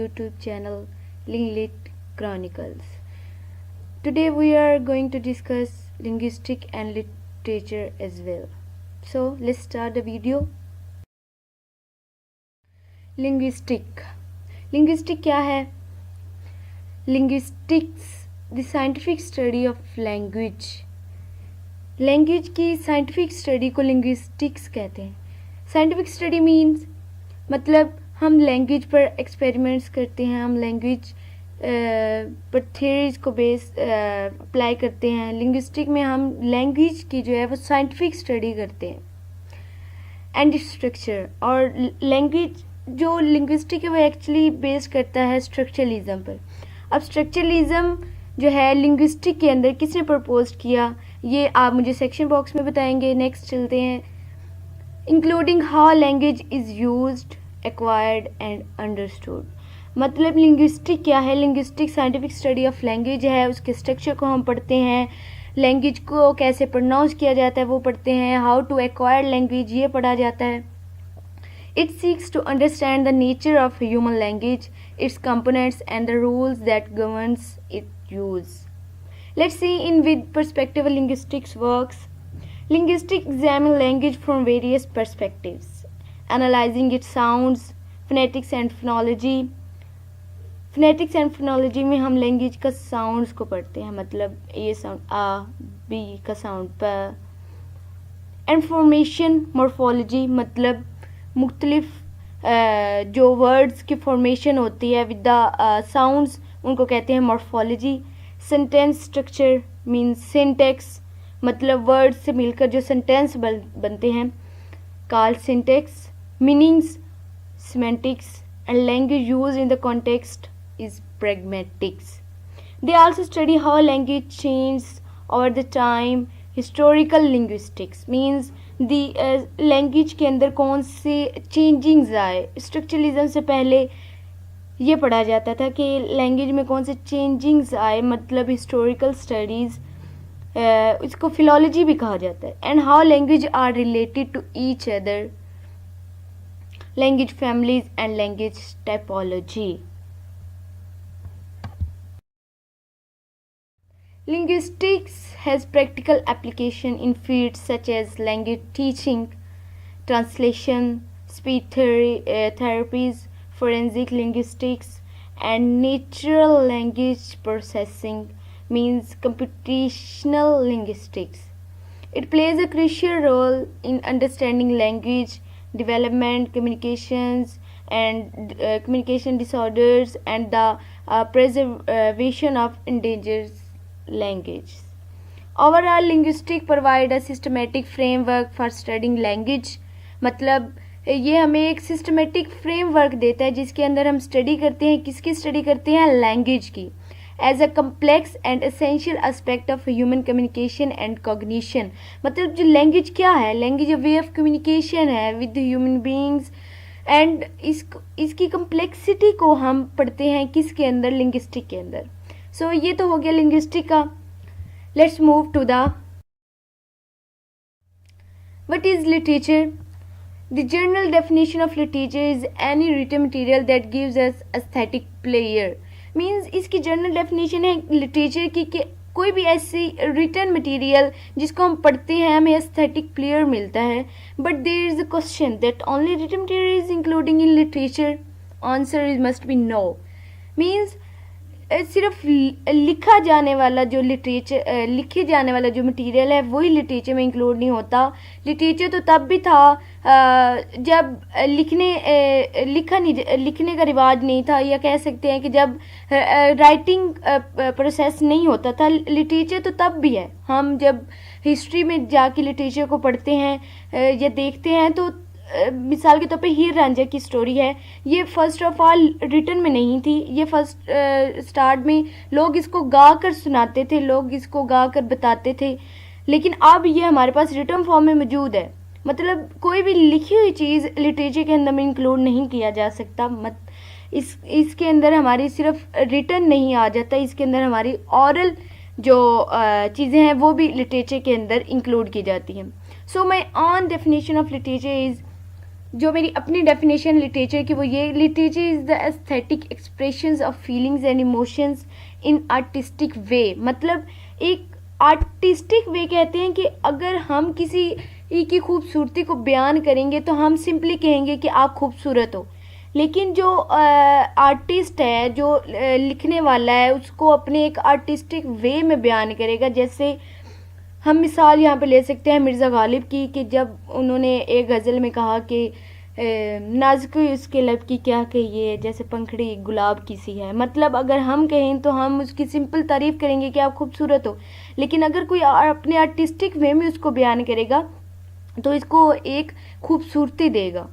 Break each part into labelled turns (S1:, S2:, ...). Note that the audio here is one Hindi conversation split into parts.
S1: YouTube channel Linglit Chronicles. Today we are going to discuss linguistic and literature as well. So let's start the video. Linguistic क्या है? Linguistics, the scientific study of language. Language की साइंटिफिक स्टडी को लिंग्विस्टिक्स कहते हैं. साइंटिफिक स्टडी मीन्स मतलब हम लैंग्वेज पर एक्सपेरिमेंट्स करते हैं, हम लैंग्वेज पर थियरीज को बेस अप्लाई करते हैं. लिंग्विस्टिक में हम लैंग्वेज की जो है वो साइंटिफिक स्टडी करते हैं एंड स्ट्रक्चर. और लैंग्वेज जो लिंग्विस्टिक है वो एक्चुअली बेस्ड करता है स्ट्रक्चरलिज्म पर. अब स्ट्रक्चरलिज्म जो है लिंग्विस्टिक के अंदर किसने प्रपोज किया ये आप मुझे सेक्शन बॉक्स में बताएंगे. नेक्स्ट चलते हैं. Including how language is used, acquired and understood. मतलब लिंग्विस्टिक क्या है? Linguistic scientific study of language है, उसके स्ट्रक्चर को हम पढ़ते हैं, लैंग्वेज को कैसे प्रोनाउंस किया जाता है वो पढ़ते हैं, हाउ टू एक्वायर लैंग्वेज ये पढ़ा जाता है. It seeks to understand the nature of human language, its components and the rules that governs its use. Let's see in with perspective linguistics works. Linguistics examine language from various perspectives, analyzing its sounds, phonetics and phonology. Phonetics and phonology में हम लैंग्वेज का साउंड्स को पढ़ते हैं, मतलब ये साउंड आ, बी का साउंड प. एंड फॉर्मेशन मॉर्फोलॉजी मतलब मुख्तलिफ जो वर्ड्स की फॉर्मेशन होती है विद द साउंड्स उनको कहते हैं morphology. Sentence structure means syntax मतलब वर्ड्स से मिलकर जो सेंटेंस बनते हैं called syntax. Meanings semantics and language use in the context is pragmatics. They also study how language change over the time. Historical linguistics means the language के अंदर कौन से चेंजिंग्स आए. स्ट्रक्चरलिज्म से पहले ये पढ़ा जाता था कि लैंग्वेज में कौन से चेंजिंग्स आए, मतलब हिस्टोरिकल स्टडीज़, इसको फिलॉलजी भी कहा जाता है. And how language are related to each other, language families and language typology. Linguistics has practical application in fields such as language teaching, translation, speech therapies, forensic linguistics, and natural language processing, means computational linguistics. It plays a crucial role in understanding language development, communications, and communication disorders, and the preservation of endangered language. Overall, linguistics provide a systematic framework for studying language. मतलब ये हमें एक सिस्टमेटिक फ्रेमवर्क देता है जिसके अंदर हम स्टडी करते हैं. किसकी स्टडी करते हैं? लैंग्वेज की. As a complex and essential aspect of human communication and cognition. मतलब जो लैंग्वेज क्या है? लैंग्वेज वे ऑफ कम्युनिकेशन है विद ह्यूमन बींग्स. एंड इसकी कम्प्लेक्सिटी को हम पढ़ते हैं किसके अंदर? लिंग्विस्टिक के अंदर. सो ये तो हो गया लिंग्विस्टिक का. Let's move to the what is literature. The general definition of literature is any written material that gives us aesthetic player. Means इसकी जनरल डेफिनेशन है लिटरेचर की कि कोई भी ऐसी रिटन मटेरियल जिसको हम पढ़ते हैं हमें एस्थेटिक प्लेयर मिलता है. But there is a question that only written material is including in literature. Answer is must be no. Means सिर्फ लिखा जाने वाला जो लिटरेचर लिखे जाने वाला जो मटेरियल है वही लिटरेचर में इंक्लूड नहीं होता. लिटरेचर तो तब भी था जब लिखने का रिवाज नहीं था, या कह सकते हैं कि जब राइटिंग प्रोसेस नहीं होता था. लिटरेचर तो तब भी है. हम जब हिस्ट्री में जाके लिटरेचर को पढ़ते हैं या देखते हैं तो मिसाल के तौर पे हीर रांझा की स्टोरी है, ये फर्स्ट ऑफ ऑल रिटन में नहीं थी. ये फर्स्ट स्टार्ट में लोग इसको गा कर सुनाते थे, लोग इसको गा कर बताते थे. लेकिन अब ये हमारे पास रिटन फॉर्म में मौजूद है. मतलब कोई भी लिखी हुई चीज़ लिटरेचर के अंदर में इंक्लूड नहीं किया जा सकता. इसके अंदर हमारी सिर्फ रिटन नहीं आ जाता, इसके अंदर हमारी ऑरल जो चीज़ें हैं वो भी लिटरेचर के अंदर इंक्लूड की जाती हैं. So my own definition of literature is जो मेरी अपनी डेफिनेशन लिटरेचर की वो ये, literature is the aesthetic expressions of feelings and emotions in artistic way. मतलब एक आर्टिस्टिक वे कहते हैं कि अगर हम किसी की खूबसूरती को बयान करेंगे तो हम सिंपली कहेंगे कि आप खूबसूरत हो, लेकिन जो आर्टिस्ट है, जो लिखने वाला है, उसको अपने एक आर्टिस्टिक वे में बयान करेगा। जैसे हम मिसाल यहाँ पे ले सकते हैं मिर्ज़ा गालिब की, कि जब उन्होंने एक गज़ल में कहा कि नाज़ुक उसके लब की क्या कहिए, जैसे पंखड़ी गुलाब की सी है। मतलब अगर हम कहें तो हम उसकी सिंपल तारीफ़ करेंगे कि आप खूबसूरत हो, लेकिन अगर कोई अपने आर्टिस्टिक वे में उसको बयान करेगा तो इसको एक खूबसूरती देगा,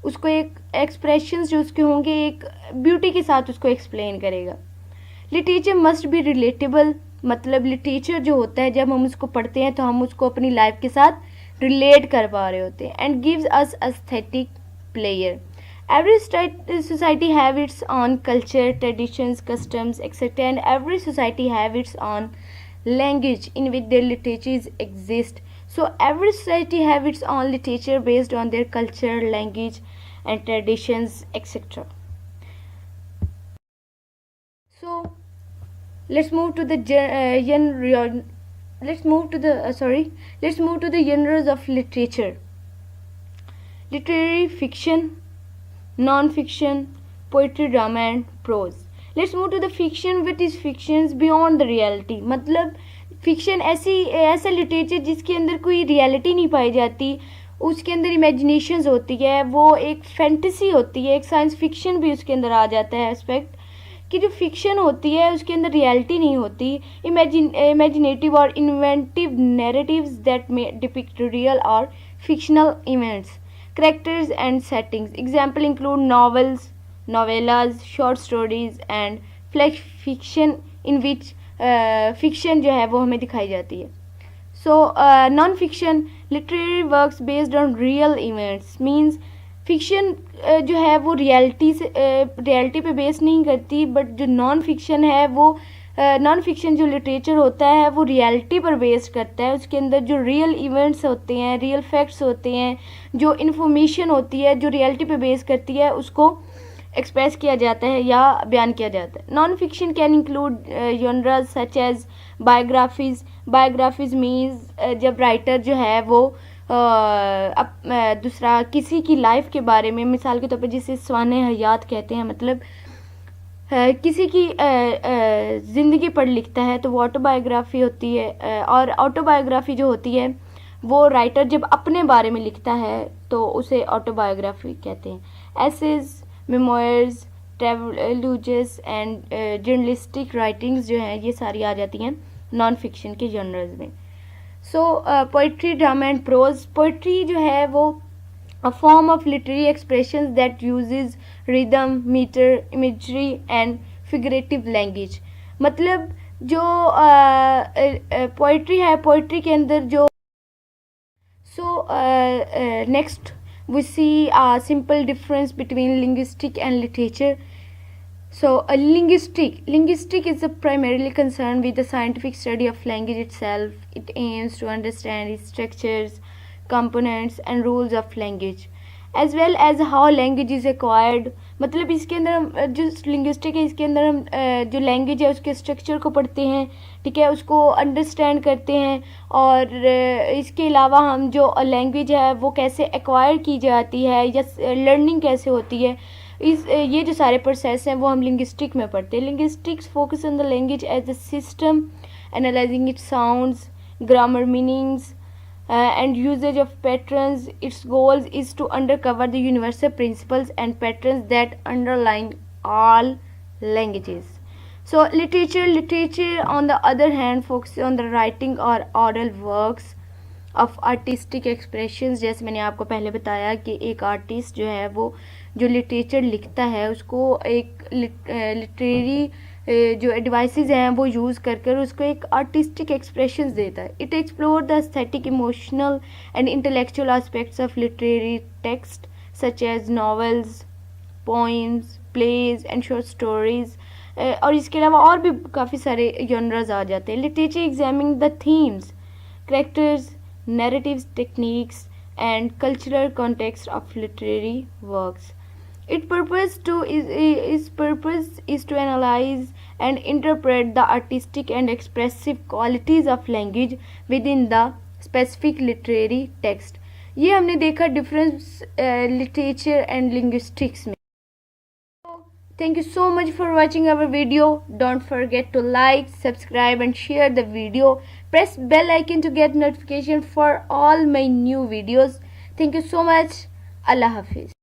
S1: उसको एक एक्सप्रेशंस जो उसके होंगे एक ब्यूटी के साथ उसको एक्सप्लेन करेगा। Literature must be relatable. मतलब लिटरेचर जो होता है जब हम उसको पढ़ते हैं तो हम उसको अपनी लाइफ के साथ रिलेट कर पा रहे होते हैं। And gives us aesthetic player. Every society have its own culture, traditions, customs, etc. And every society have its own language in which their literatures exist. So every society have its own literature based on their culture, language, and traditions, etc. So let's move to the let's move to the genres of literature. Literary fiction, non-fiction, poetry, drama and prose. Let's move to the fiction. What is fictions beyond the reality? मतलब फिक्शन ऐसा लिटरेचर जिसके अंदर कोई रियलिटी नहीं पाई जाती, उसके अंदर इमेजिनेशंस होती है, वो एक फैंटेसी होती है, एक साइंस फिक्शन भी उसके अंदर आ जाता है एस्पेक्ट, कि जो फिक्शन होती है उसके अंदर रियलिटी नहीं होती, इमेजिनेटिव और inventive narratives that may depict real और fictional events, characters and settings. Example include novels, novellas, short stories and flash fiction in which fiction जो है वो हमें दिखाई जाती है. So non-fiction literary works based on real events means fiction जो है वो रियलिटी पे बेस नहीं करती, बट जो नॉन फिक्शन है वो नॉन फिक्शन जो लिटरेचर होता है वो रियलिटी पर बेस्ड करता है। उसके अंदर जो रियल इवेंट्स होते हैं, रियल फैक्ट्स होते हैं, जो इन्फॉर्मेशन होती है जो रियलिटी पे बेस करती है, उसको एक्सप्रेस किया जाता है या बयान किया जाता है। Non fiction can include genres such as biographies means जब राइटर जो है वो दूसरा किसी की लाइफ के बारे में, मिसाल के तौर पर जिसे सवाने हयात कहते हैं, मतलब किसी की ज़िंदगी पर लिखता है तो वो ऑटोबायोग्राफी होती है। और ऑटोबायोग्राफी जो होती है वो राइटर जब अपने बारे में लिखता है तो उसे ऑटोबायोग्राफी कहते हैं। Essays, memoirs, travelogues and journalistic writings जो हैं ये सारी आ जाती हैं नॉन फिक्शन के जर्नल्स में। So poetry, drama and prose. Poetry जो है वो a form of literary expressions that uses rhythm, meter, imagery and figurative language. मतलब जो पोइट्री है, पोइट्री के अंदर जो next we see a simple difference between linguistic and literature. So linguistic is primarily concerned with the scientific study of language itself. It aims to understand its structures, components and rules of language as well as how language is acquired. मतलब इसके अंदर हम जो लिंग्विस्टिक है इसके अंदर हम जो लैंग्वेज है उसके स्ट्रक्चर को पढ़ते हैं, ठीक है, उसको अंडरस्टैंड करते हैं, और इसके अलावा हम जो लैंग्वेज है वो कैसे एक्वायर की जाती है या लर्निंग कैसे होती है, ये जो सारे प्रोसेस हैं वो हम लिंग्विस्टिक में पढ़ते हैं। Linguistics focus on the language as a system, analysing its sounds, grammar, meanings and usage of patterns. Its goal is to uncover the universal principles and patterns that underlie all languages. So literature on the other hand focuses on the writing or oral works of artistic expressions. जैसे मैंने आपको पहले बताया कि एक आर्टिस्ट जो है वो जो लिटरेचर लिखता है उसको एक लिटरेरी जो डिवाइसेस हैं वो यूज़ कर कर उसको एक आर्टिस्टिक एक्सप्रेशंस देता है। It explore the aesthetic, emotional and intellectual aspects of literary text such as novels, poems, plays and short stories, और इसके अलावा और भी काफ़ी सारे जॉनर्स आ जाते हैं। Literature examine the themes, characters, narratives, techniques and cultural context of literary works. Its purpose is to analyze and interpret the artistic and expressive qualities of language within the specific literary text. ये हमने देखा डिफरेंस लिटरेचर एंड लिंग्विस्टिक्स में. Thank you so much for watching our video. Don't forget to like, subscribe and share the video. Press bell icon to get notification for all my new videos. Thank you so much. Allah Hafiz.